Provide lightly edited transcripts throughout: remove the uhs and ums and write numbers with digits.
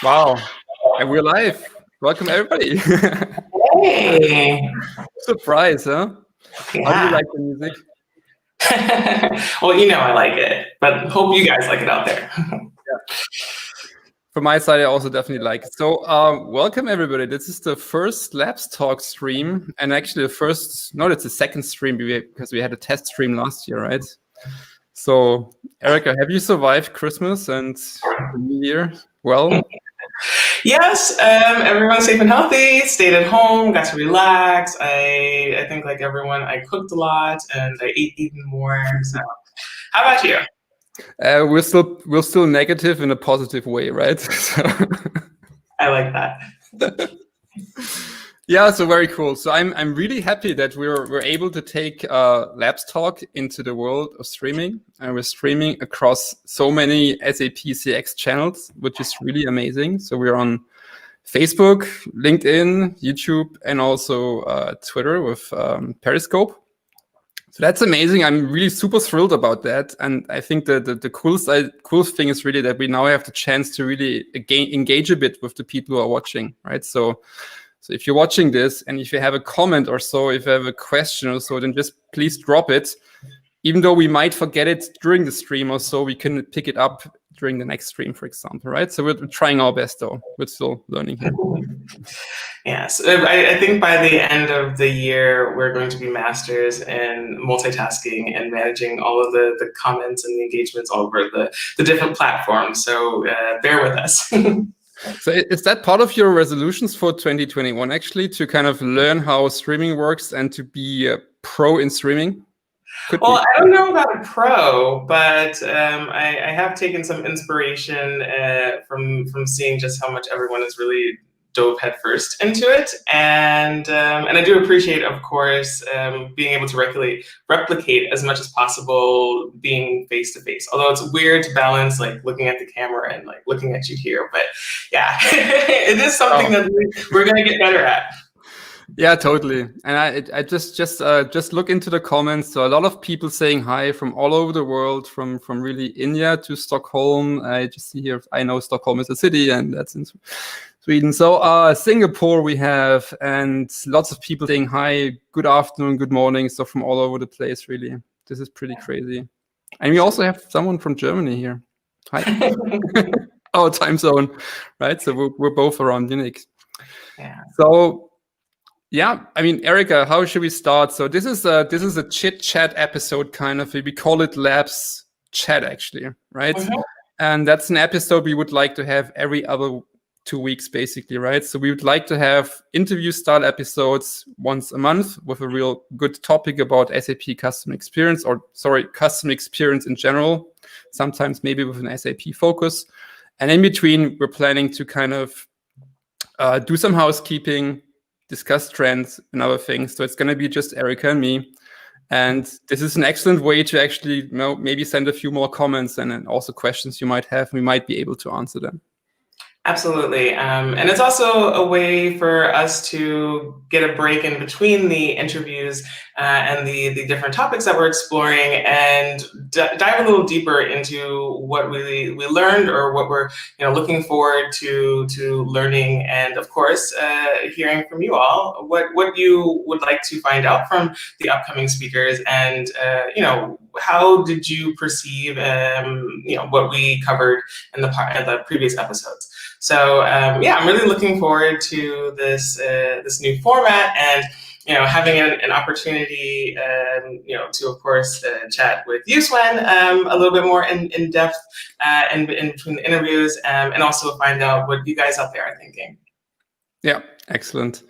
Wow. And we're live. Welcome, everybody. Hey. Surprise, huh? Yeah. How do you like the music? Well, I like it, but hope you guys like it out there. Yeah. From my side, I also definitely like it. So welcome, everybody. This is the first Labs Talk stream, and actually it's the second stream because we had a test stream last year, right? So, Erica, have you survived Christmas and the New Year well? Yes, everyone's safe and healthy, stayed at home, got to relax. I think like everyone, I cooked a lot and I ate even more. So how about you? We're still negative in a positive way, right? I like that. Yeah, so very cool. So I'm really happy that we're able to take Labs Talk into the world of streaming, and we're streaming across so many SAP CX channels, which is really amazing. So we're on Facebook, LinkedIn, YouTube, and also Twitter with Periscope. So that's amazing. I'm really super thrilled about that, and I think the coolest thing is really that we now have the chance to really engage a bit with the people who are watching, right? So if you're watching this and if you have a comment or so, if you have a question or so, then just please drop it. Even though we might forget it during the stream or so, we can pick it up during the next stream, for example, right? So we're trying our best, though. We're still learning here. Yes, I think by the end of the year, we're going to be masters in multitasking and managing all of the comments and the engagements all over the different platforms. So bear with us. So is that part of your resolutions for 2021, actually, to kind of learn how streaming works and to be a pro in streaming? Well, I don't know about a pro, but I have taken some inspiration from seeing just how much everyone is really dove headfirst into it, and I do appreciate, of course, being able to replicate as much as possible being face to face. Although it's weird to balance like looking at the camera and like looking at you here, but yeah, it is something that we're gonna get better at. Yeah, totally. And I just look into the comments. So a lot of people saying hi from all over the world, from really India to Stockholm. I just see here, I know Stockholm is a city, and that's in Sweden. So Singapore we have, and lots of people saying hi, good afternoon, good morning. So from all over the place, really. This is pretty crazy. And we also have someone from Germany here. Hi. Our time zone, right? So we're both around Munich. Yeah. So yeah, I mean, Erica, how should we start? So this is a chit chat episode, kind of. We call it Labs Chat, actually, right? Mm-hmm. And that's an episode we would like to have every other 2 weeks, basically, right? So we would like to have interview style episodes once a month with a real good topic about SAP customer experience, customer experience in general. Sometimes maybe with an SAP focus. And in between, we're planning to kind of do some housekeeping, discuss trends and other things. So it's going to be just Erica and me. And this is an excellent way to actually maybe send a few more comments and also questions you might have. We might be able to answer them. Absolutely. And it's also a way for us to get a break in between the interviews and the different topics that we're exploring, and dive a little deeper into what we learned or what we're looking forward to learning, and of course hearing from you all what you would like to find out from the upcoming speakers, and how did you perceive what we covered in the previous episodes. So I'm really looking forward to this new format, and having an opportunity to of course chat with you, Sven, a little bit more in depth in between the interviews, and also find out what you guys out there are thinking. Yeah, excellent.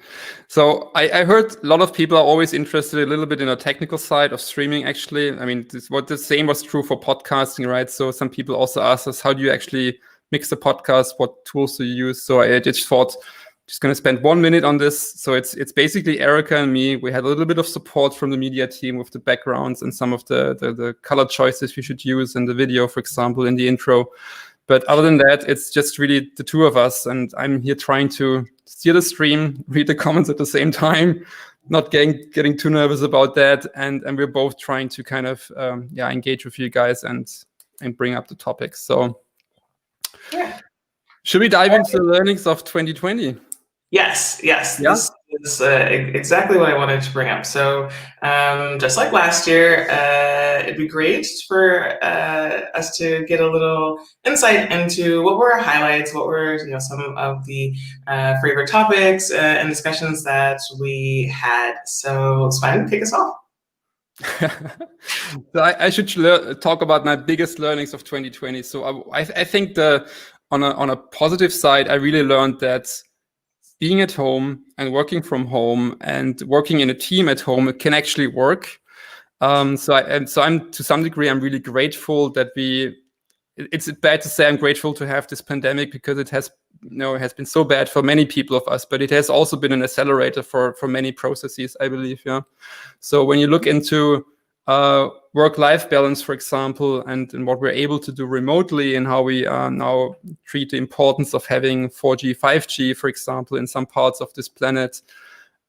So I heard a lot of people are always interested a little bit in the technical side of streaming, actually. I mean, the same was true for podcasting, right? So some people also asked us, how do you actually mix the podcast? What tools do you use? So I just thought, just going to spend 1 minute on this. So it's basically Erica and me. We had a little bit of support from the media team with the backgrounds and some of the color choices we should use in the video, for example, in the intro. But other than that, it's just really the two of us. And I'm here trying to steer the stream, read the comments at the same time, not getting too nervous about that. And we're both trying to kind of engage with you guys and bring up the topics. So Yeah. Should we dive into the learnings of 2020? Yes. Yeah. This is exactly what I wanted to bring up. So, just like last year, it'd be great for us to get a little insight into what were our highlights, what were some of the favorite topics and discussions that we had. So, Sven, kick us off. So I should talk about my biggest learnings of 2020. So I think on a positive side, I really learned that being at home and working from home and working in a team at home, it can actually work. So I'm to some degree, I'm really grateful that it's bad to say I'm grateful to have this pandemic, because it has it has been so bad for many people of us, but it has also been an accelerator for many processes, I believe. Yeah. So when you look into work-life balance, for example, and what we're able to do remotely, and how we now treat the importance of having 4G, 5G, for example, in some parts of this planet,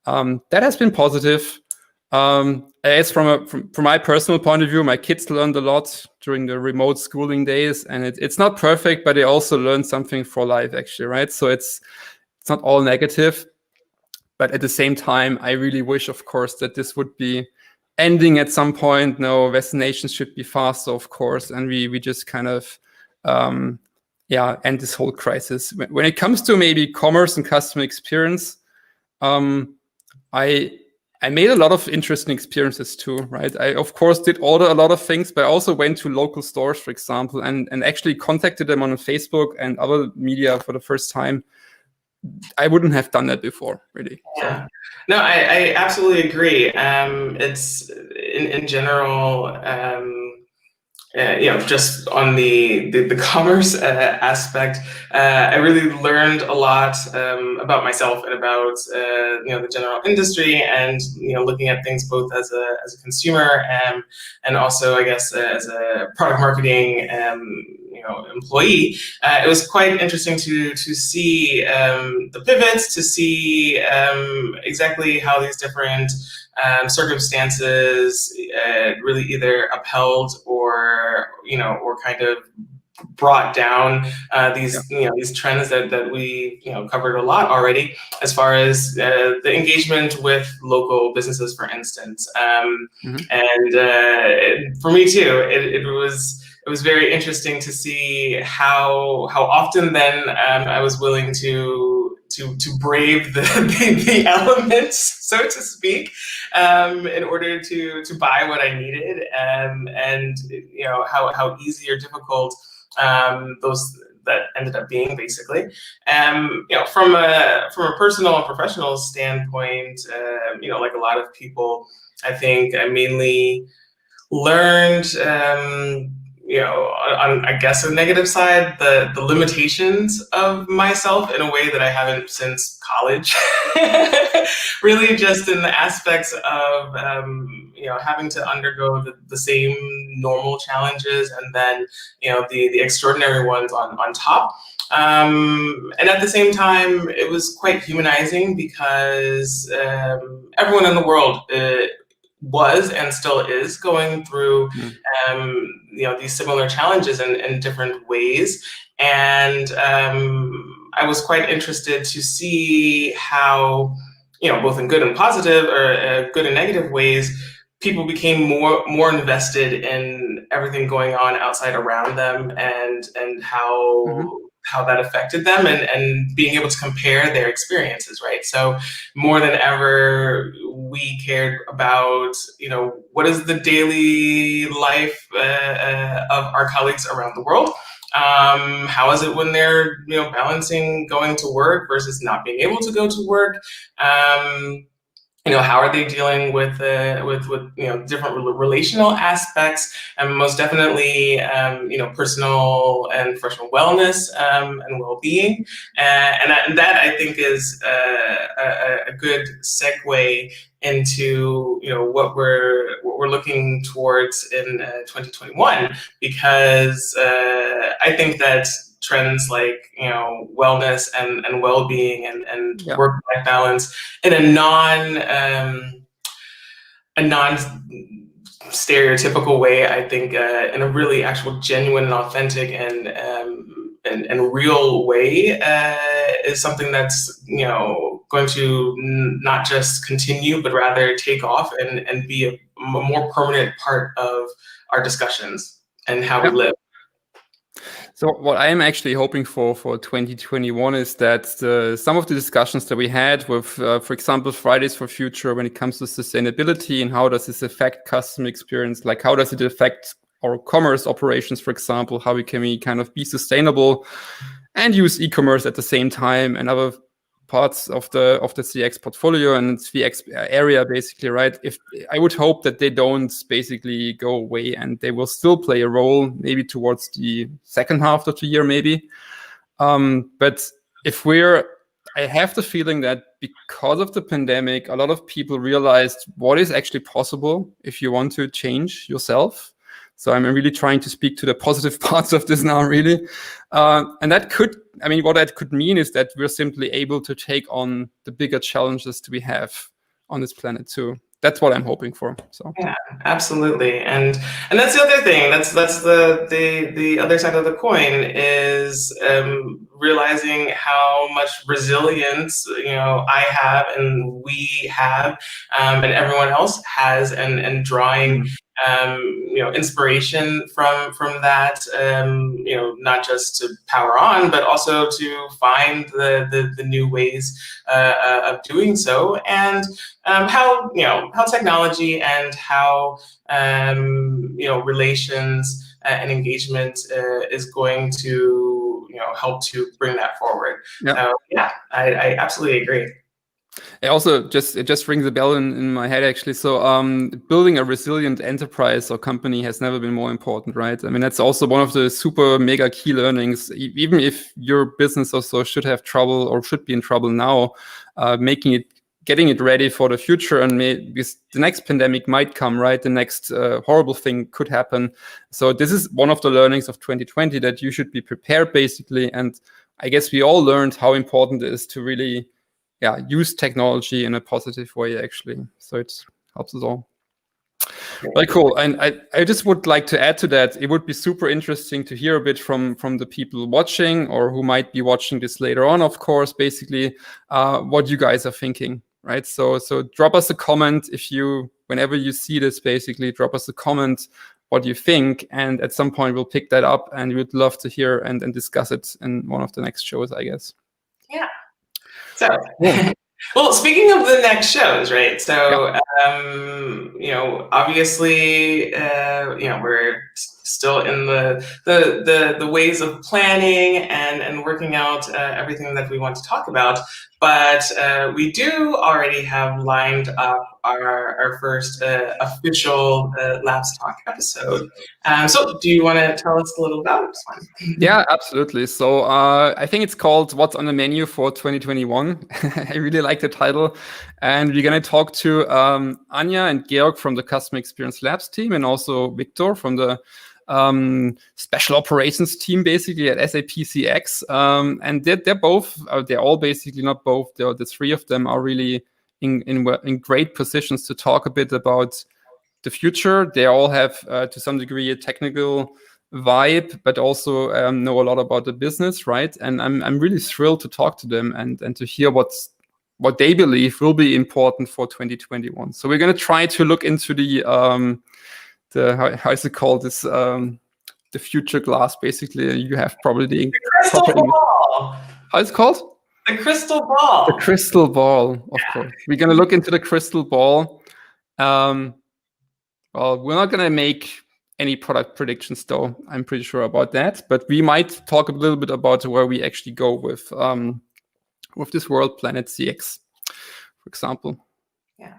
that has been positive. As from my personal point of view, my kids learned a lot during the remote schooling days, and it's not perfect, but they also learned something for life, actually, right? So it's not all negative, but at the same time, I really wish, of course, that this would be ending at some point. No, vaccinations should be faster, of course, and we just kind of end this whole crisis. When it comes to maybe commerce and customer experience, I made a lot of interesting experiences too, right? I, of course, did order a lot of things, but I also went to local stores, for example, and actually contacted them on Facebook and other media for the first time. I wouldn't have done that before, really. Yeah. No, I absolutely agree. It's in general, just on the commerce aspect, I really learned a lot about myself and about the general industry, and looking at things both as a consumer and also, I guess, as a product marketing employee. It was quite interesting to see the pivots, to see exactly how these different circumstances really either upheld or kind of brought down these trends that we covered a lot already, as far as the engagement with local businesses, for instance. And for me too, it was very interesting to see how often then I was willing to brave the elements, so to speak, in order to buy what I needed, and how easy or difficult those that ended up being, basically. From a personal and professional standpoint, like a lot of people, I think I mainly learned, on, I guess, a negative side, the limitations of myself in a way that I haven't since college. Really, just in the aspects of having to undergo the same normal challenges, and then the extraordinary ones on top. And at the same time, it was quite humanizing, because everyone in the world was and still is going through these similar challenges in different ways. And I was quite interested to see how, both in good and positive, or good and negative ways, people became more invested in everything going on outside around them, and how that affected them, and being able to compare their experiences, right? So more than ever, we cared about, what is the daily life of our colleagues around the world? How is it when they're, balancing going to work versus not being able to go to work? How are they dealing with different relational aspects, and most definitely personal and professional wellness and well-being, and that I think is a good segue into what we're looking towards in 2021, because I think that trends like wellness and well-being and work-life balance in a non stereotypical way, I think in a really actual genuine and authentic and and real way is something that's going to not just continue, but rather take off and be a more permanent part of our discussions and how we live. So what I'm actually hoping for 2021 is that some of the discussions that we had with, for example, Fridays for Future, when it comes to sustainability and how does this affect customer experience, like how does it affect our commerce operations, for example, how can we kind of be sustainable and use e-commerce at the same time and other parts of the CX portfolio and CX area, basically, right? If I would hope that they don't basically go away and they will still play a role, maybe towards the second half of the year, maybe. But I have the feeling that because of the pandemic, a lot of people realized what is actually possible if you want to change yourself. So I'm really trying to speak to the positive parts of this now, really. And what that could mean is that we're simply able to take on the bigger challenges that we have on this planet too. That's what I'm hoping for. So yeah, absolutely, and that's the other thing. That's the other side of the coin is realizing how much resilience I have and we have, and everyone else has, and drawing inspiration from that. Not just to power on, but also to find the new ways of doing so, and how technology and how relations and engagement is going to help to bring that forward. Yeah. So I absolutely agree. It just rings a bell in my head, actually. So building a resilient enterprise or company has never been more important, right? I mean, that's also one of the super mega key learnings. Even if your business also should have trouble or should be in trouble now, getting it ready for the future, and because the next pandemic might come, right? The next horrible thing could happen. So this is one of the learnings of 2020, that you should be prepared, basically. And I guess we all learned how important it is to really use technology in a positive way, actually. So it helps us all. Very cool. And I just would like to add to that, it would be super interesting to hear a bit from the people watching, or who might be watching this later on, of course, basically, what you guys are thinking, right? So drop us a comment whenever you see this, basically, drop us a comment what you think, and at some point we'll pick that up, and we'd love to hear and discuss it in one of the next shows, I guess. Yeah. So, well, speaking of the next shows, right? So, obviously, we're still in the ways of planning and working out everything that we want to talk about. But we do already have lined up our first official Labs Talk episode. So do you want to tell us a little about this one? Yeah, absolutely. So I think it's called What's on the Menu for 2021. I really like the title. And we're going to talk to Anya and Georg from the Customer Experience Labs team, and also Victor from the special operations team, basically, at SAP CX. And they're all basically, not both, the three of them are really in great positions to talk a bit about the future. They all have, to some degree, a technical vibe, but also know a lot about the business, right? And I'm really thrilled to talk to them and to hear what they believe will be important for 2021. So we're going to try to look into the how is it called, this the future glass, basically. You have probably the crystal ball. How is it called? The crystal ball. The crystal ball, of course. We're going to look into the crystal ball. Well, we're not going to make any product predictions, though. I'm pretty sure about that. But we might talk a little bit about where we actually go with this World Planet CX, for example. Yeah.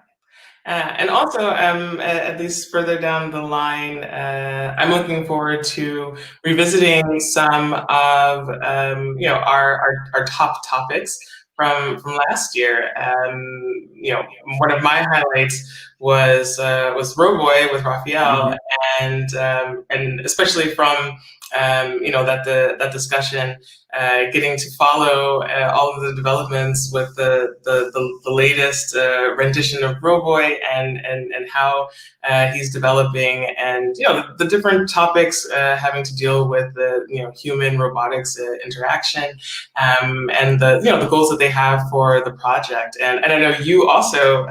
And also, at least further down the line, I'm looking forward to revisiting some of our top topics from last year. One of my highlights was Roboy with Raphael, and especially from that discussion, getting to follow all of the developments with the latest rendition of Roboy and how he's developing, and the different topics having to deal with the human robotics interaction, and the goals that they have for the project. And I know you also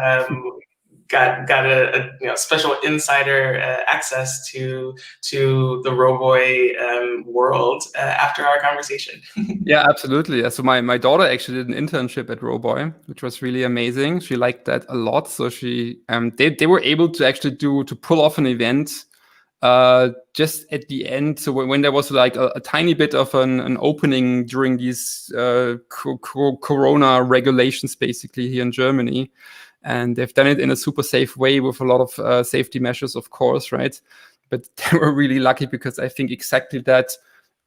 got a special insider access to the Roboy world after our conversation. Yeah, absolutely. So my daughter actually did an internship at Roboy, which was really amazing. She liked that a lot. So they were able to actually to pull off an event just at the end. So when there was like a tiny bit of an opening during these corona regulations, basically here in Germany. And they've done it in a super safe way with a lot of safety measures, of course, right? But they were really lucky because I think exactly that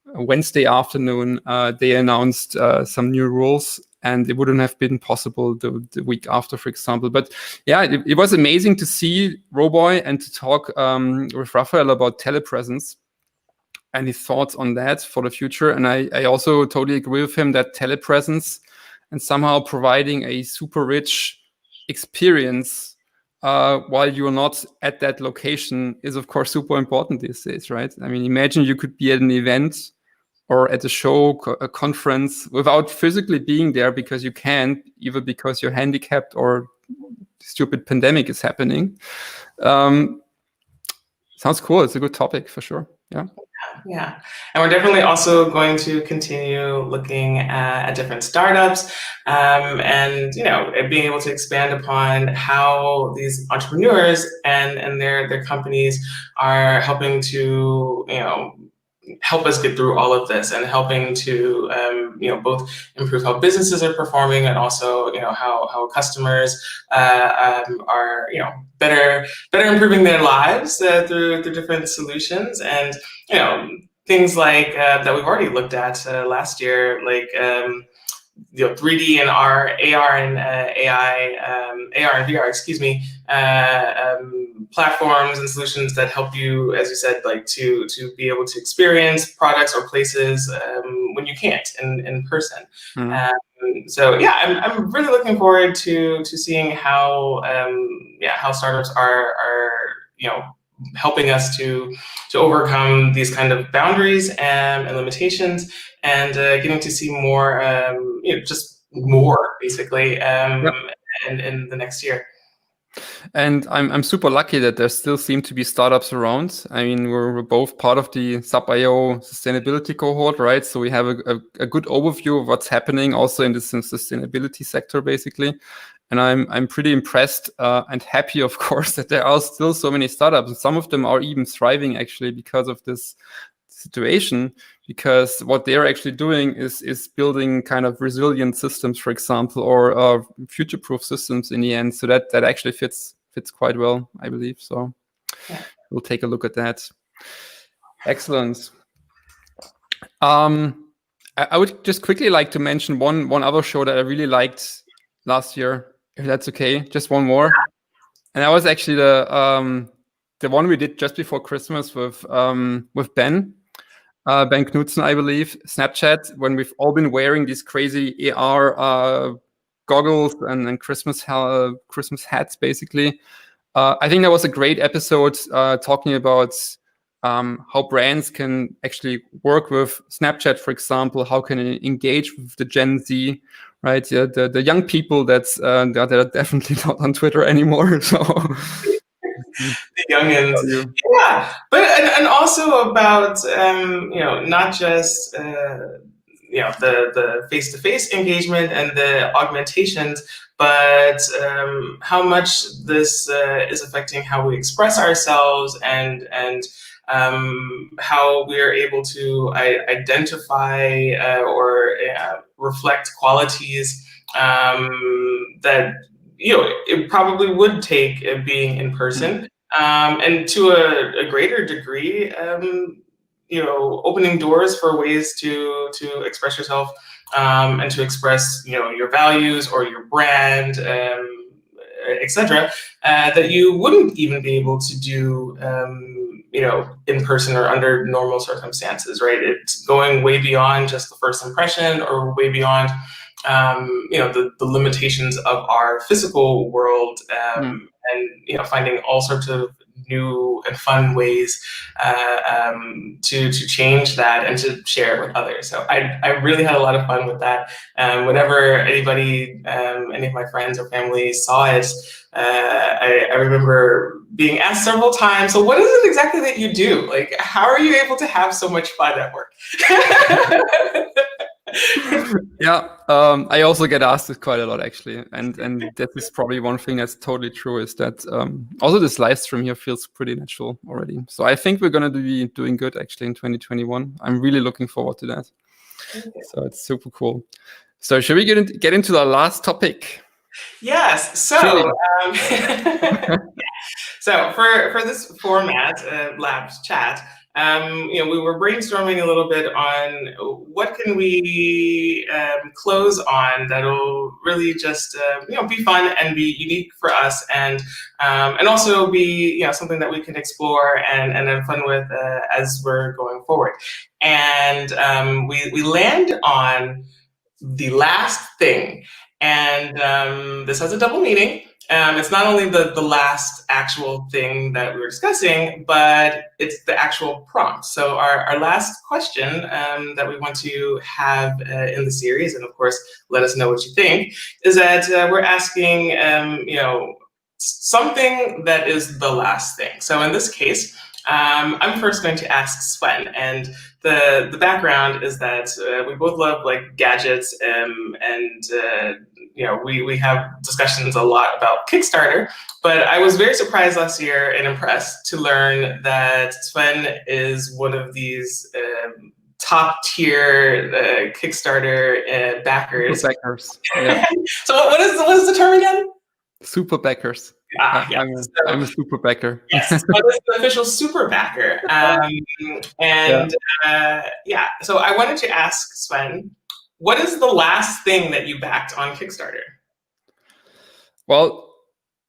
Wednesday afternoon, they announced some new rules, and it wouldn't have been possible the week after, for example. But yeah, it was amazing to see Roboy and to talk with Raphael about telepresence and his thoughts on that for the future. And I also totally agree with him that telepresence and somehow providing a super rich experience while you're not at that location is, of course, super important these days, right? I mean, imagine you could be at an event or at a show, a conference, without physically being there because you can't, either because you're handicapped or stupid pandemic is happening. Sounds cool. It's a good topic for sure. Yeah. Yeah. And we're definitely also going to continue looking at different startups and, being able to expand upon how these entrepreneurs and their companies are helping to, help us get through all of this, and helping to, both improve how businesses are performing, and also, how customers are, better improving their lives through different solutions. And things like that we've already looked at last year, like 3D and AR and AI, AR and VR, excuse me, platforms and solutions that help you, as you said, like to be able to experience products or places when you can't in person. So yeah, I'm really looking forward to seeing how startups are helping us to overcome these kind of boundaries and limitations, and getting to see more, just more basically in the next year. And I'm super lucky that there still seem to be startups around. I mean, we're both part of the Sub.io sustainability cohort, right? So we have a good overview of what's happening also in the sustainability sector, basically. And I'm pretty impressed and happy, of course, that there are still so many startups. And some of them are even thriving, actually, because of this situation, because what they're actually doing is building kind of resilient systems, for example, or future-proof systems in the end. So that actually fits quite well, I believe. So yeah, we'll take a look at that. Excellent. I would just quickly like to mention one other show that I really liked last year, if that's okay. Just one more. And that was actually the one we did just before Christmas with Ben. Ben Knudsen, I believe, Snapchat, when we've all been wearing these crazy AR goggles and Christmas hats, basically. I think that was a great episode talking about how brands can actually work with Snapchat, for example, how can it engage with the Gen Z, right? Yeah, the young people that are definitely not on Twitter anymore. So the youngins, yeah, but and also about not just the face-to-face engagement and the augmentations, but how much this is affecting how we express ourselves, and how we are able to identify or reflect qualities that it probably would take being in person, and to a greater degree, opening doors for ways to express yourself, and to express your values or your brand, etc., that you wouldn't even be able to do in person or under normal circumstances, right? It's going way beyond just the first impression, or way beyond the limitations of our physical world, and finding all sorts of new and fun ways to change that and to share it with others. So I really had a lot of fun with that. Whenever anybody, any of my friends or family saw it, I remember being asked several times, so what is it exactly that you do? Like, how are you able to have so much fun at work? Yeah, I also get asked it quite a lot, actually, and that is probably one thing that's totally true, is that also this live stream here feels pretty natural already. So I think we're gonna be doing good actually in 2021. I'm really looking forward to that. So it's super cool. So should we get into the last topic? Yes. So so for this format, Labs Chat, we were brainstorming a little bit on what can we close on that'll really just be fun and be unique for us, and also be something that we can explore and have fun with as we're going forward. And we land on the last thing, and this has a double meaning. It's not only the last actual thing that we were discussing, but it's the actual prompt. So our last question that we want to have in the series, and of course, let us know what you think, is that we're asking, something that is the last thing. So in this case, I'm first going to ask Sven, and the background is that we both love like gadgets, and we have discussions a lot about Kickstarter. But I was very surprised last year and impressed to learn that Sven is one of these top tier Kickstarter backers. Super backers. Yeah. So what is the term again? Super backers. Yeah. I'm a super backer. Yes, so this is the official super backer. So I wanted to ask Sven, what is the last thing that you backed on Kickstarter? Well,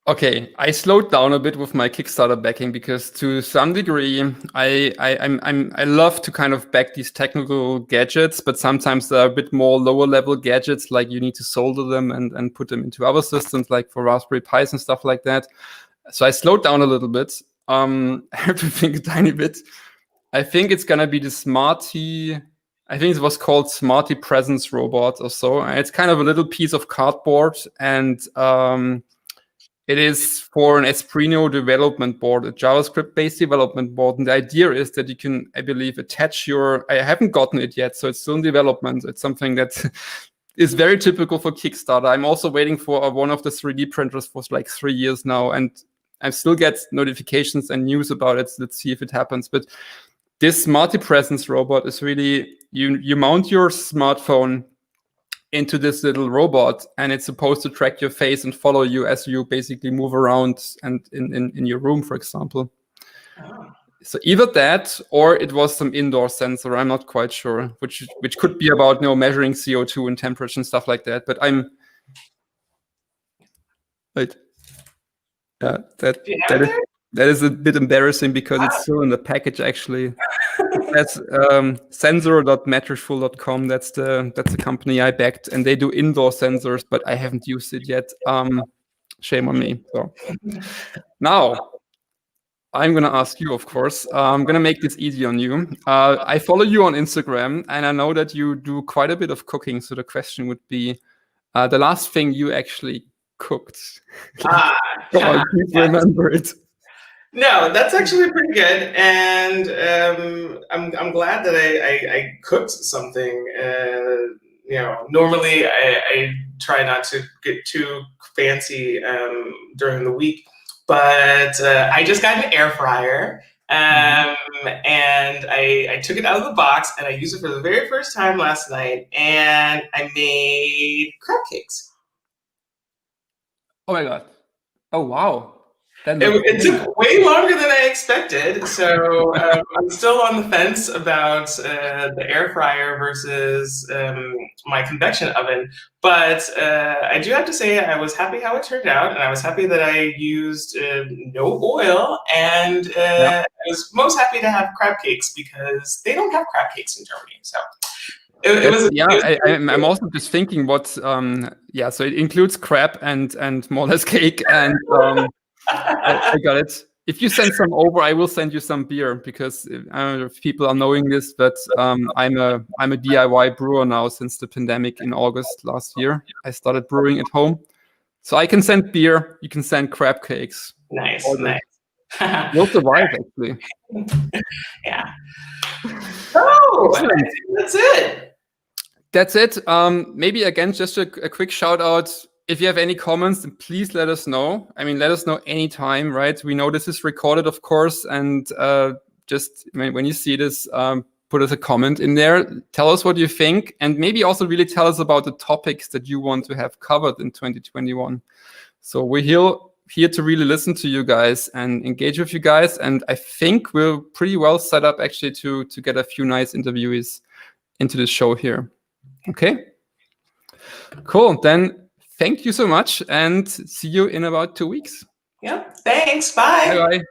okay, I slowed down a bit with my Kickstarter backing because to some degree, I love to kind of back these technical gadgets, but sometimes they're a bit more lower level gadgets, like you need to solder them and put them into other systems, like for Raspberry Pis and stuff like that. So I slowed down a little bit. I have to think a tiny bit. I think it's gonna be the Smarty. I think it was called Smarty Presence Robot or so. And it's kind of a little piece of cardboard, and it is for an Esprino development board, a JavaScript-based development board. And the idea is that you can, I believe, attach your... I haven't gotten it yet, so it's still in development. It's something that is very typical for Kickstarter. I'm also waiting for one of the 3D printers for like 3 years now, and I still get notifications and news about it. So let's see if it happens. But this multi-presence robot is really, you mount your smartphone into this little robot, and it's supposed to track your face and follow you as you basically move around and in your room, for example. Oh. So either that, or it was some indoor sensor. I'm not quite sure, which could be about measuring CO2 and temperature and stuff like that. But I'm wait, that is a bit embarrassing because it's still in the package actually. That's sensor.mattressful.com. That's the company I backed, and they do indoor sensors, but I haven't used it yet. Shame on me. So now I'm gonna ask you, of course. I'm gonna make this easy on you. I follow you on Instagram, and I know that you do quite a bit of cooking. So the question would be, the last thing you actually cooked. Please remember it. No, that's actually pretty good, and I'm glad that I cooked something. Normally I try not to get too fancy during the week, but I just got an air fryer, and I took it out of the box and I used it for the very first time last night, and I made crab cakes. Oh my god! Oh wow! It took way longer than I expected, so I'm still on the fence about the air fryer versus my convection oven. But I do have to say I was happy how it turned out, and I was happy that I used no oil, and I was most happy to have crab cakes because they don't have crab cakes in Germany. So I'm also just thinking what so it includes crab and more or less cake, and I got it. If you send some over, I will send you some beer, because I don't know if people are knowing this, but I'm a DIY brewer now since the pandemic in August last year. I started brewing at home, so I can send beer. You can send crab cakes. Nice. You'll survive, actually. Yeah. Oh, that's it. That's it. Maybe again, just a quick shout out. If you have any comments, then please let us know. I mean, let us know anytime, right? We know this is recorded, of course, and just when you see this, put us a comment in there. Tell us what you think, and maybe also really tell us about the topics that you want to have covered in 2021. So we're here to really listen to you guys and engage with you guys, and I think we're pretty well set up actually to get a few nice interviewees into the show here. Okay, cool. Then thank you so much, and see you in about 2 weeks. Yep. Thanks. Bye. Bye-bye.